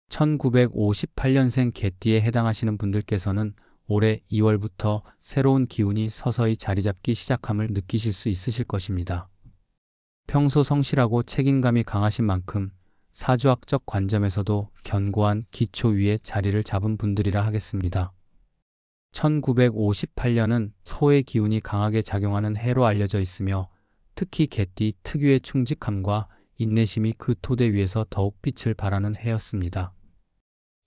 1958년생 개띠에 해당하시는 분들께서는 올해 2월부터 새로운 기운이 서서히 자리 잡기 시작함을 느끼실 수 있으실 것입니다. 평소 성실하고 책임감이 강하신 만큼 사주학적 관점에서도 견고한 기초 위에 자리를 잡은 분들이라 하겠습니다. 1958년은 토의 기운이 강하게 작용하는 해로 알려져 있으며 특히 개띠 특유의 충직함과 인내심이 그 토대 위에서 더욱 빛을 발하는 해였습니다.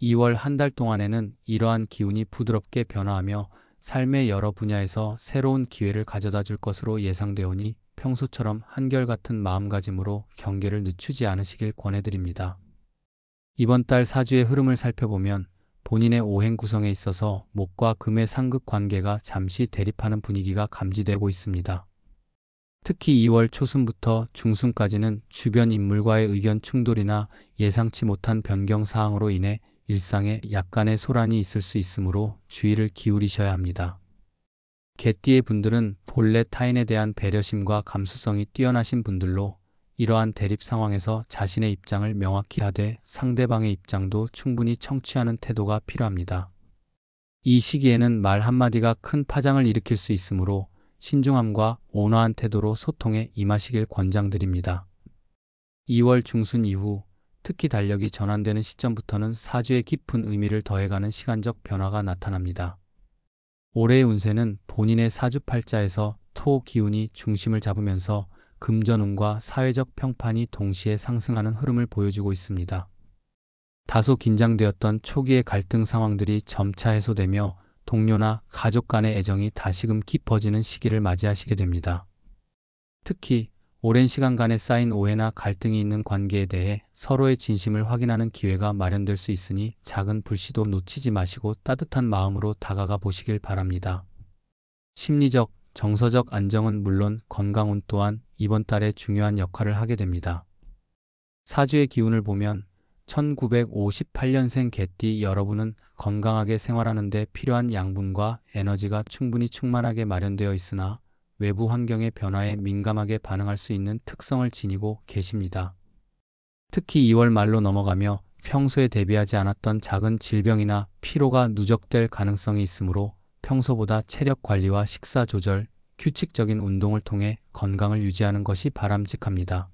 2월 한 달 동안에는 이러한 기운이 부드럽게 변화하며 삶의 여러 분야에서 새로운 기회를 가져다 줄 것으로 예상되오니 평소처럼 한결같은 마음가짐으로 경계를 늦추지 않으시길 권해드립니다. 이번 달 사주의 흐름을 살펴보면 본인의 오행 구성에 있어서 목과 금의 상극 관계가 잠시 대립하는 분위기가 감지되고 있습니다. 특히 2월 초순부터 중순까지는 주변 인물과의 의견 충돌이나 예상치 못한 변경 사항으로 인해 일상에 약간의 소란이 있을 수 있으므로 주의를 기울이셔야 합니다. 개띠의 분들은 본래 타인에 대한 배려심과 감수성이 뛰어나신 분들로 이러한 대립 상황에서 자신의 입장을 명확히 하되 상대방의 입장도 충분히 청취하는 태도가 필요합니다. 이 시기에는 말 한마디가 큰 파장을 일으킬 수 있으므로 신중함과 온화한 태도로 소통에 임하시길 권장드립니다. 2월 중순 이후 특히 달력이 전환되는 시점부터는 사주에 깊은 의미를 더해가는 시간적 변화가 나타납니다. 올해의 운세는 본인의 사주팔자에서 토 기운이 중심을 잡으면서 금전운과 사회적 평판이 동시에 상승하는 흐름을 보여주고 있습니다. 다소 긴장되었던 초기의 갈등 상황들이 점차 해소되며 동료나 가족 간의 애정이 다시금 깊어지는 시기를 맞이하시게 됩니다. 특히 오랜 시간간에 쌓인 오해나 갈등이 있는 관계에 대해 서로의 진심을 확인하는 기회가 마련될 수 있으니 작은 불씨도 놓치지 마시고 따뜻한 마음으로 다가가 보시길 바랍니다. 심리적, 정서적 안정은 물론 건강운 또한 이번 달에 중요한 역할을 하게 됩니다. 사주의 기운을 보면 1958년생 개띠 여러분은 건강하게 생활하는 데 필요한 양분과 에너지가 충분히 충만하게 마련되어 있으나 외부 환경의 변화에 민감하게 반응할 수 있는 특성을 지니고 계십니다. 특히 2월 말로 넘어가며 평소에 대비하지 않았던 작은 질병이나 피로가 누적될 가능성이 있으므로 평소보다 체력 관리와 식사 조절, 규칙적인 운동을 통해 건강을 유지하는 것이 바람직합니다.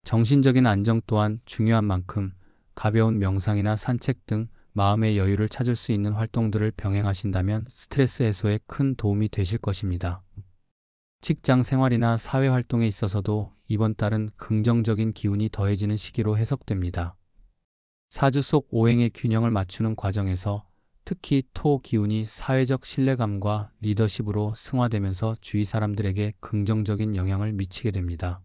정신적인 안정 또한 중요한 만큼 가벼운 명상이나 산책 등 마음의 여유를 찾을 수 있는 활동들을 병행하신다면 스트레스 해소에 큰 도움이 되실 것입니다. 직장 생활이나 사회 활동에 있어서도 이번 달은 긍정적인 기운이 더해지는 시기로 해석됩니다. 사주 속 오행의 균형을 맞추는 과정에서 특히 토 기운이 사회적 신뢰감과 리더십으로 승화되면서 주위 사람들에게 긍정적인 영향을 미치게 됩니다.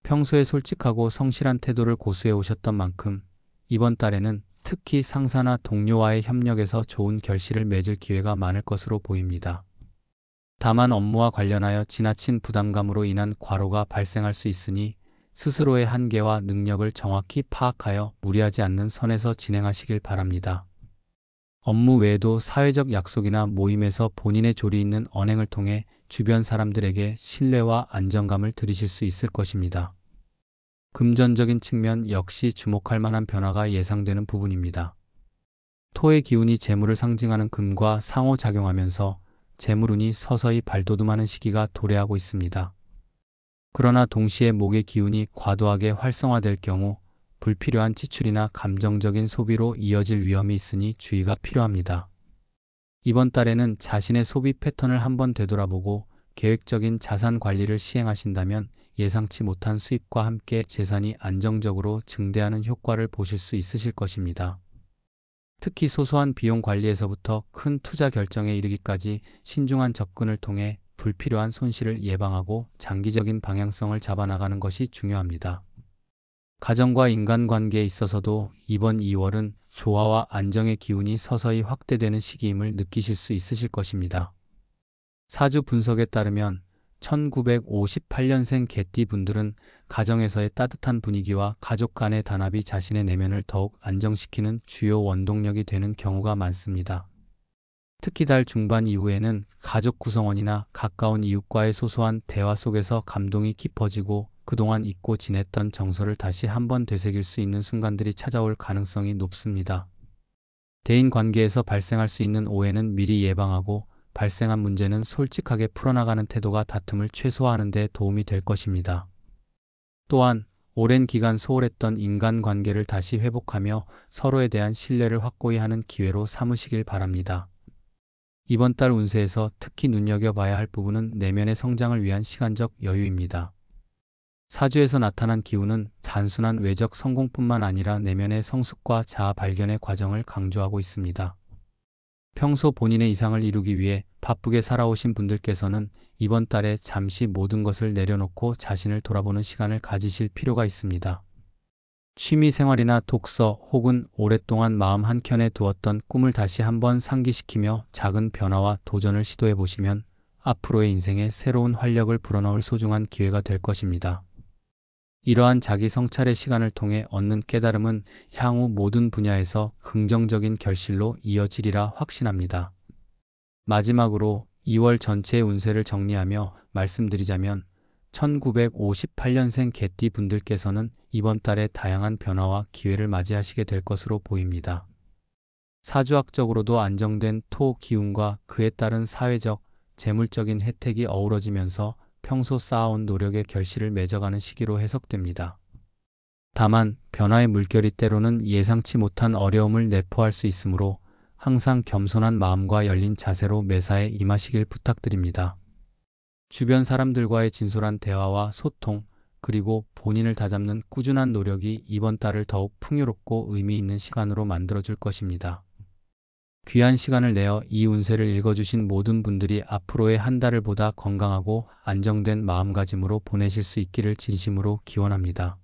평소에 솔직하고 성실한 태도를 고수해 오셨던 만큼 이번 달에는 특히 상사나 동료와의 협력에서 좋은 결실을 맺을 기회가 많을 것으로 보입니다. 다만 업무와 관련하여 지나친 부담감으로 인한 과로가 발생할 수 있으니 스스로의 한계와 능력을 정확히 파악하여 무리하지 않는 선에서 진행하시길 바랍니다. 업무 외에도 사회적 약속이나 모임에서 본인의 조리 있는 언행을 통해 주변 사람들에게 신뢰와 안정감을 들이실 수 있을 것입니다. 금전적인 측면 역시 주목할 만한 변화가 예상되는 부분입니다. 토의 기운이 재물을 상징하는 금과 상호작용하면서 재물운이 서서히 발돋움하는 시기가 도래하고 있습니다. 그러나 동시에 목의 기운이 과도하게 활성화될 경우 불필요한 지출이나 감정적인 소비로 이어질 위험이 있으니 주의가 필요합니다. 이번 달에는 자신의 소비 패턴을 한번 되돌아보고 계획적인 자산 관리를 시행하신다면 예상치 못한 수입과 함께 재산이 안정적으로 증대하는 효과를 보실 수 있으실 것입니다. 특히 소소한 비용 관리에서부터 큰 투자 결정에 이르기까지 신중한 접근을 통해 불필요한 손실을 예방하고 장기적인 방향성을 잡아나가는 것이 중요합니다. 가정과 인간관계에 있어서도 이번 2월은 조화와 안정의 기운이 서서히 확대되는 시기임을 느끼실 수 있으실 것입니다. 사주 분석에 따르면 1958년생 개띠 분들은 가정에서의 따뜻한 분위기와 가족 간의 단합이 자신의 내면을 더욱 안정시키는 주요 원동력이 되는 경우가 많습니다. 특히 달 중반 이후에는 가족 구성원이나 가까운 이웃과의 소소한 대화 속에서 감동이 깊어지고 그동안 잊고 지냈던 정서를 다시 한번 되새길 수 있는 순간들이 찾아올 가능성이 높습니다. 대인 관계에서 발생할 수 있는 오해는 미리 예방하고 발생한 문제는 솔직하게 풀어나가는 태도가 다툼을 최소화하는 데 도움이 될 것입니다. 또한 오랜 기간 소홀했던 인간관계를 다시 회복하며 서로에 대한 신뢰를 확고히 하는 기회로 삼으시길 바랍니다. 이번 달 운세에서 특히 눈여겨봐야 할 부분은 내면의 성장을 위한 시간적 여유입니다. 사주에서 나타난 기운은 단순한 외적 성공뿐만 아니라 내면의 성숙과 자아 발견의 과정을 강조하고 있습니다. 평소 본인의 이상을 이루기 위해 바쁘게 살아오신 분들께서는 이번 달에 잠시 모든 것을 내려놓고 자신을 돌아보는 시간을 가지실 필요가 있습니다. 취미 생활이나 독서 혹은 오랫동안 마음 한켠에 두었던 꿈을 다시 한번 상기시키며 작은 변화와 도전을 시도해 보시면 앞으로의 인생에 새로운 활력을 불어넣을 소중한 기회가 될 것입니다. 이러한 자기 성찰의 시간을 통해 얻는 깨달음은 향후 모든 분야에서 긍정적인 결실로 이어지리라 확신합니다. 마지막으로 2월 전체의 운세를 정리하며 말씀드리자면 1958년생 개띠 분들께서는 이번 달에 다양한 변화와 기회를 맞이하시게 될 것으로 보입니다. 사주학적으로도 안정된 토 기운과 그에 따른 사회적, 재물적인 혜택이 어우러지면서 평소 쌓아온 노력의 결실을 맺어가는 시기로 해석됩니다. 다만 변화의 물결이 때로는 예상치 못한 어려움을 내포할 수 있으므로 항상 겸손한 마음과 열린 자세로 매사에 임하시길 부탁드립니다. 주변 사람들과의 진솔한 대화와 소통, 그리고 본인을 다잡는 꾸준한 노력이 이번 달을 더욱 풍요롭고 의미 있는 시간으로 만들어줄 것입니다. 귀한 시간을 내어 이 운세를 읽어주신 모든 분들이 앞으로의 한 달을 보다 건강하고 안정된 마음가짐으로 보내실 수 있기를 진심으로 기원합니다.